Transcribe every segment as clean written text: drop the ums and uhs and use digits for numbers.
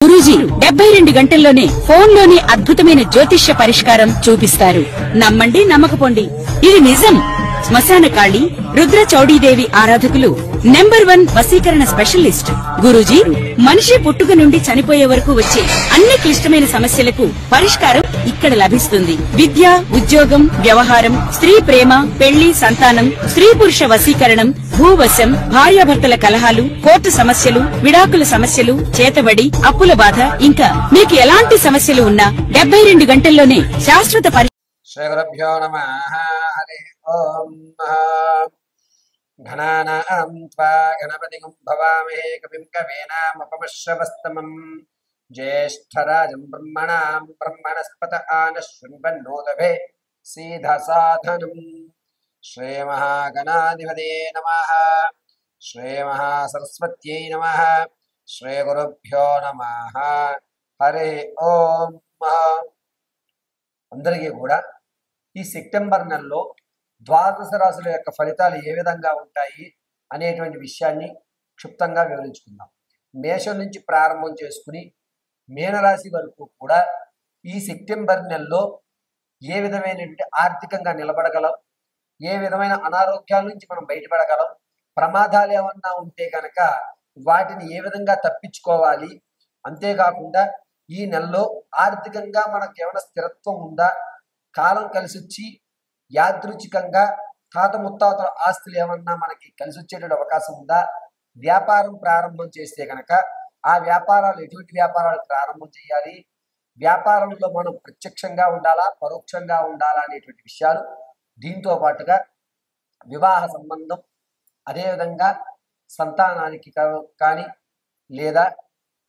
గురూజీ 72 గంటల్లోనే ఫోన్ లోని అద్భుతమైన జ్యోతిష్య పరిష్కారం చూపిస్తారు. నమ్మండి, నమ్మకపోండి, ఇది నిజం. శ్మశాన కాళి రుద్ర చౌడీదేవి ఆరాధకులు నంబర్ 1 వశీకరణ స్పెషలిస్ట్. గురూజీ మనిషి పుట్టుక నుండి చనిపోయే వరకు వచ్చే అన్ని క్లిష్టమైన సమస్యలకు పరిష్కారం ఇక్కడ లభిస్తుంది. విద్య, ఉద్యోగం, వ్యవహారం, స్త్రీ ప్రేమ, పెళ్లి, సంతానం, స్త్రీ పురుష వశీకరణం, భూవశం, భార్యాభర్తల కలహాలు, కోర్టు సమస్యలు, విడాకుల సమస్యలు, చేతబడి, అప్పుల బాధ, ఇంకా మీకు ఎలాంటి సమస్యలు ఉన్నా 72 గంటల్లోనే శాశ్వత శ్రీ గురుభ్యో నమః. హరి ఓం. ఘనానాం త్వా గణపతిం భవామహే కవిం కవీనాముపమశ్రవస్తమం జ్యేష్ఠరాజం బ్రహ్మణాం బ్రహ్మణస్పత ఆనశృణ్వన్నోతభే సీధసాధనం. శ్రీ మహాగణాధిపతే నమః. శ్రీ మహాసరస్వత్యై నమః. శ్రీ గురుభ్యో నమః. హరి ఓం. అందరికీ కూడా ఈ సెప్టెంబర్ నెలలో ద్వాదశ రాశుల యొక్క ఫలితాలు ఏ విధంగా ఉంటాయి అనేటువంటి విషయాన్ని క్షుప్తంగా వివరించుకుందాం. మేషం నుంచి ప్రారంభం చేసుకుని మీనరాశి వరకు కూడా ఈ సెప్టెంబర్ నెలలో ఏ విధమైనటువంటి ఆర్థికంగా నిలబడగలం, ఏ విధమైన అనారోగ్యాల నుంచి మనం బయటపడగలం, ప్రమాదాలు ఏమన్నా ఉంటే కనుక వాటిని ఏ విధంగా తప్పించుకోవాలి, అంతేకాకుండా ఈ నెలలో ఆర్థికంగా మనకు ఏమైనా స్థిరత్వం ఉందా, కాలం కలిసి వచ్చి యాదృచ్ఛికంగా తాత ముత్తాతల ఆస్తులు ఏమన్నా మనకి కలిసి వచ్చేటువంటి అవకాశం ఉందా, వ్యాపారం ప్రారంభం చేస్తే కనుక ఆ వ్యాపారాలు ఎటువంటి వ్యాపారాలు ప్రారంభం చేయాలి, వ్యాపారంలో మనం ప్రత్యక్షంగా ఉండాలా పరోక్షంగా ఉండాలా అనేటువంటి విషయాలు, దీంతో పాటుగా వివాహ సంబంధం, అదేవిధంగా సంతానానికి కానీ లేదా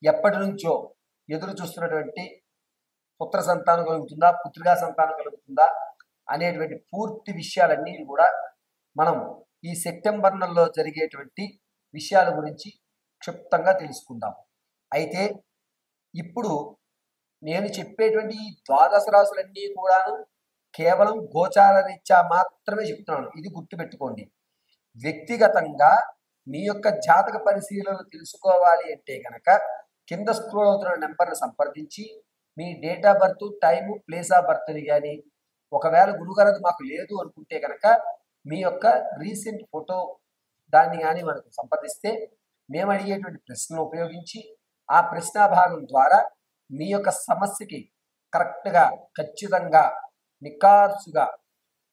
ఎప్పటి నుంచో ఎదురు చూస్తున్నటువంటి పుత్ర సంతానం కలుగుతుందా, పుత్రికా సంతానం కలుగుతుందా అనేటువంటి పూర్తి విషయాలన్నీ కూడా మనం ఈ సెప్టెంబర్ నెలలో జరిగేటువంటి విషయాల గురించి క్షుప్తంగా తెలుసుకుందాం. అయితే ఇప్పుడు నేను చెప్పేటువంటి ఈ ద్వాదశ రాశులన్నీ కూడాను కేవలం గోచార రీత్యా మాత్రమే చెప్తున్నాను. ఇది గుర్తుపెట్టుకోండి. వ్యక్తిగతంగా మీ యొక్క జాతక పరిశీలన తెలుసుకోవాలి అంటే కనుక కింద స్క్రోల్ అవుతున్న నెంబర్ను సంప్రదించి మీ date of birth, time, place of బర్త్ని కానీ, ఒకవేళ గురుగారు అది మాకు లేదు అనుకుంటే కనుక మీ యొక్క రీసెంట్ ఫోటో దాన్ని కానీ మనకు సంప్రదిస్తే మేము అడిగేటువంటి ప్రశ్నను ఉపయోగించి ఆ ప్రశ్న భాగం ద్వారా మీ యొక్క సమస్యకి కరెక్ట్గా, ఖచ్చితంగా, నిఖార్సుగా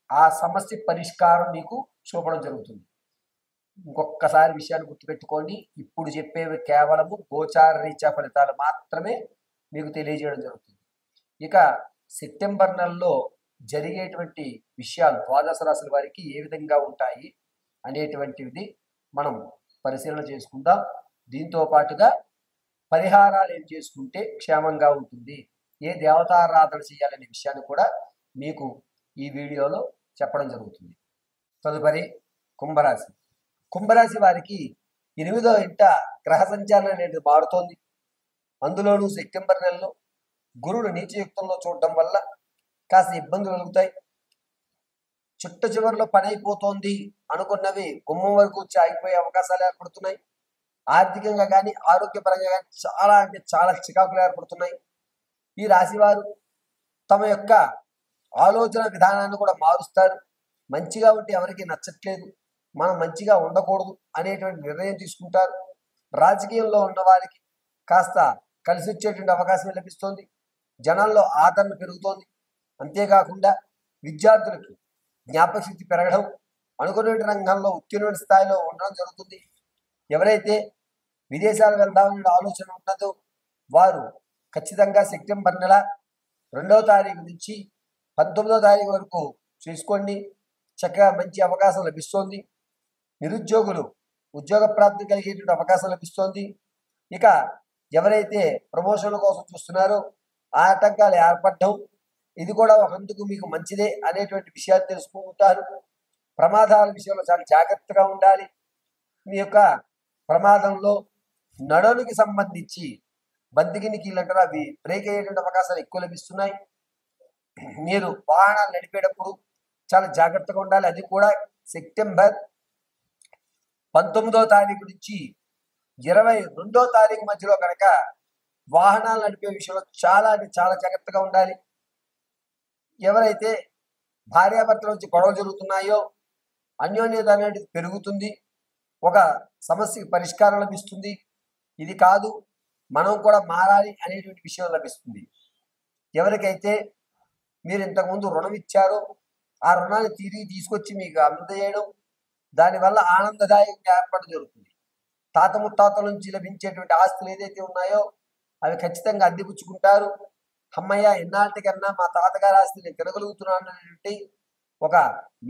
ఆ సమస్య పరిష్కారం మీకు చూపడం జరుగుతుంది. ఇంకొకసారి విషయాన్ని గుర్తుపెట్టుకోండి. ఇప్పుడు చెప్పేవి కేవలము గోచార రీత్యా ఫలితాలు మాత్రమే మీకు తెలియజేయడం జరుగుతుంది. ఇక సెప్టెంబర్ నెలలో జరిగేటువంటి విషయాలు ద్వాదశ రాశుల వారికి ఏ విధంగా ఉంటాయి అనేటువంటిది మనం పరిశీలన చేసుకుందాం. దీంతో పాటుగా పరిహారాలు ఏం చేసుకుంటే క్షేమంగా ఉంటుంది, ఏ దేవతారాధన చేయాలనే విషయాన్ని కూడా మీకు ఈ వీడియోలో చెప్పడం జరుగుతుంది. తదుపరి కుంభరాశి. కుంభరాశి వారికి 8వ ఇంట గ్రహ సంచారం అనేది మారుతోంది. అందులోనూ సెప్టెంబర్ నెలలో గురుడు నీచయుక్తంలో చూడడం వల్ల కాస్త ఇబ్బందులు కలుగుతాయి. చుట్ట చివరిలో పని అయిపోతోంది అనుకున్నవి గుమ్మం వరకు వచ్చి ఆగిపోయే అవకాశాలు ఏర్పడుతున్నాయి. ఆర్థికంగా కానీ ఆరోగ్యపరంగా కానీ చాలా అంటే చాలా చికాకులు ఏర్పడుతున్నాయి. ఈ రాశివారు తమ యొక్క ఆలోచన విధానాన్ని కూడా మారుస్తారు. మంచిగా ఉంటే ఎవరికి నచ్చట్లేదు, మనం మంచిగా ఉండకూడదు అనేటువంటి నిర్ణయం తీసుకుంటారు. రాజకీయంలో ఉన్న వారికి కాస్త కలిసి వచ్చేటువంటి అవకాశం లభిస్తుంది. జనాల్లో ఆదరణ పెరుగుతోంది. అంతేకాకుండా విద్యార్థులకి జ్ఞాపకశక్తి పెరగడం, అనుకునే రంగంలో ఉత్తీర్ణ స్థాయిలో ఉండడం జరుగుతుంది. ఎవరైతే విదేశాలు వెళ్దామనే ఆలోచన ఉన్నదో వారు ఖచ్చితంగా సెప్టెంబర్ నెల 2వ తారీఖు నుంచి 19వ తారీఖు వరకు చూసుకోండి. చక్కగా మంచి అవకాశం లభిస్తోంది. నిరుద్యోగులు ఉద్యోగ ప్రాప్తి కలిగేటువంటి అవకాశం లభిస్తోంది. ఇక ఎవరైతే ప్రమోషన్ల కోసం చూస్తున్నారో ఆటంకాలు ఏర్పడడం, ఇది కూడా ఒకందుకు మీకు మంచిదే అనేటువంటి విషయాలు తెలుసుకుంటారు. ప్రమాదాల విషయంలో చాలా జాగ్రత్తగా ఉండాలి. మీ యొక్క ప్రమాదంలో నడునికి సంబంధించి బంతికినికి అంటారు, అవి బ్రేక్ అయ్యేటువంటి అవకాశాలు ఎక్కువ లభిస్తున్నాయి. మీరు వాహనాలు నడిపేటప్పుడు చాలా జాగ్రత్తగా ఉండాలి. అది కూడా సెప్టెంబర్ 19వ తారీఖు నుంచి 22వ తారీఖు మధ్యలో కనుక వాహనాలు నడిపే విషయంలో చాలా అంటే చాలా జాగ్రత్తగా ఉండాలి. ఎవరైతే భార్యాభర్తల నుంచి గొడవలు జరుగుతున్నాయో అన్యోన్యత అనేది పెరుగుతుంది, ఒక సమస్యకి పరిష్కారం లభిస్తుంది. ఇది కాదు మనం కూడా మారాలి అనేటువంటి విషయం లభిస్తుంది. ఎవరికైతే మీరు ఇంతకుముందు రుణం ఇచ్చారో ఆ రుణాన్ని తిరిగి తీసుకొచ్చి మీకు అందజేయడం, దానివల్ల ఆనందదాయకంగా ఏర్పడడం జరుగుతుంది. తాత ముత్తాతల నుంచి లభించేటువంటి ఆస్తులు ఏదైతే ఉన్నాయో అవి ఖచ్చితంగా అందిపుచ్చుకుంటారు. అమ్మయ్య ఎన్నాటికన్నా మా తాతగారి ఆస్తి నేను తినగలుగుతున్నాను అనేటువంటి ఒక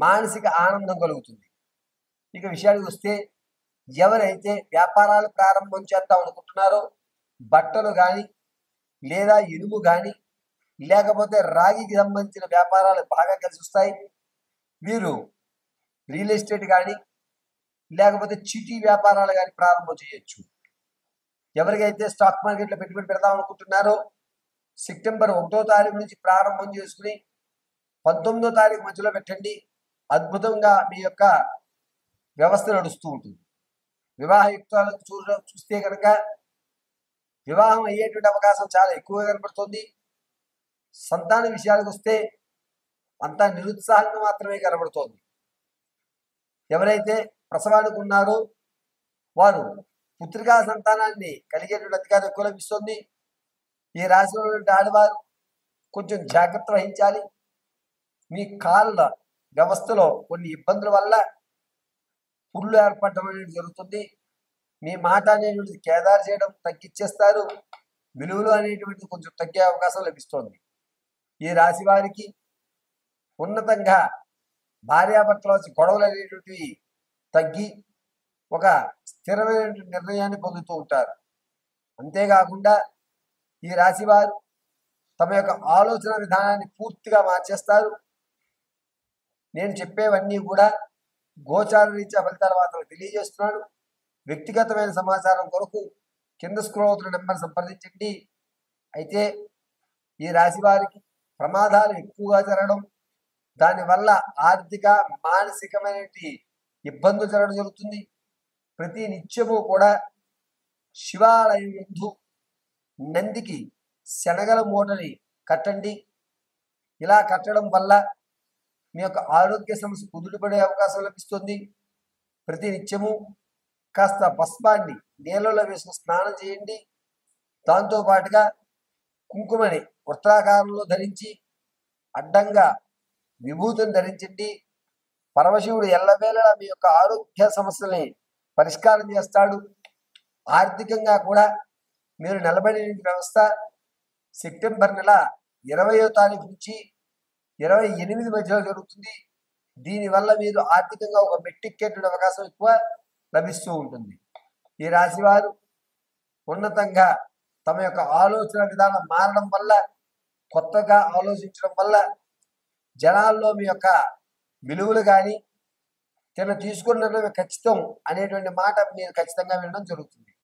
మానసిక ఆనందం కలుగుతుంది. ఇక విషయానికి వస్తే ఎవరైతే వ్యాపారాలు ప్రారంభం చేద్దాం అనుకుంటున్నారో బట్టలు కానీ లేదా ఇనుము కానీ లేకపోతే రాగికి సంబంధించిన వ్యాపారాలు బాగా కలిసి వస్తాయి. వీరు రియల్ ఎస్టేట్ కానీ లేకపోతే చిటీ వ్యాపారాలు కానీ ప్రారంభం చేయొచ్చు. ఎవరికైతే స్టాక్ మార్కెట్లో పెట్టుబడి పెడదాం అనుకుంటున్నారో సెప్టెంబర్ 1వ తారీఖు నుంచి ప్రారంభం చేసుకుని 19వ తారీఖు మధ్యలో పెట్టండి. అద్భుతంగా మీ యొక్క వ్యవస్థ నడుస్తూ ఉంటుంది. వివాహయుక్తాలకు చూస్తే కనుక వివాహం అయ్యేటువంటి అవకాశం చాలా ఎక్కువగా కనబడుతుంది. సంతాన విషయాలకు వస్తే అంతా నిరుత్సాహంగా మాత్రమే కనబడుతోంది. ఎవరైతే ప్రసవానికి ఉన్నారో వారు పుత్రికా సంతానాన్ని కలిగేటువంటి అధికారం ఎక్కువ లభిస్తుంది. ఈ రాశిలో ఉన్నటువంటి ఆడవారు కొంచెం జాగ్రత్త వహించాలి. మీ కాళ్ళ వ్యవస్థలో కొన్ని ఇబ్బందుల వల్ల పుళ్ళు ఏర్పడడం అనేది జరుగుతుంది. మీ మాట అనేటువంటిది కేదారు చేయడం తగ్గించేస్తారు. విలువలు అనేటువంటిది కొంచెం తగ్గే అవకాశం లభిస్తోంది. ఈ రాశి వారికి ఉన్నతంగా భార్యాభర్తల వచ్చి గొడవలు అనేటువంటివి తగ్గి ఒక స్థిరమైనటువంటి నిర్ణయాన్ని పొందుతూ ఉంటారు. అంతేకాకుండా ఈ రాశి వారు తమ యొక్క ఆలోచన విధానాన్ని పూర్తిగా మార్చేస్తారు. నేను చెప్పేవన్నీ కూడా గోచార రీత్యా ఫలితాల మాత్రం తెలియజేస్తున్నాను. వ్యక్తిగతమైన సమాచారం కొరకు కింద స్క్రోల్ అవుతున్న నెంబర్ సంప్రదించండి. అయితే ఈ రాశి వారికి ప్రమాదాలు ఎక్కువగా జరగడం, దానివల్ల ఆర్థిక మానసికమైన ఇబ్బందులు జరగడం జరుగుతుంది. ప్రతి నిత్యము కూడా శివాలయం ముందు నందికి శనగల మూటని కట్టండి. ఇలా కట్టడం వల్ల మీ యొక్క ఆరోగ్య సమస్య కుదుటపడే అవకాశం లభిస్తుంది. ప్రతి నిత్యము కాస్త భస్మాన్ని నీళ్ళలో వేసుకుని స్నానం చేయండి. దాంతో పాటుగా కుంకుమని వృత్తాకారంలో ధరించి అడ్డంగా విభూతిని ధరించండి. పరమశివుడు ఎల్లవేళలా మీ యొక్క ఆరోగ్య సమస్యల్ని పరిష్కారం చేస్తాడు. ఆర్థికంగా కూడా మీరు నిలబడిన వ్యవస్థ సెప్టెంబర్ నెల 20వ తారీఖు నుంచి 28 మధ్యలో జరుగుతుంది. దీనివల్ల మీరు ఆర్థికంగా ఒక మెట్టెక్కేటువంటి అవకాశం ఎక్కువ లభిస్తూ ఉంటుంది. ఈ రాశి వారు ఉన్నతంగా తమ యొక్క ఆలోచన విధానం మారడం వల్ల, కొత్తగా ఆలోచించడం వల్ల జనాల్లో మీ యొక్క విలువలు కానీ తీసుకున్న ఖచ్చితం అనేటువంటి మాట మీరు ఖచ్చితంగా వినడం జరుగుతుంది.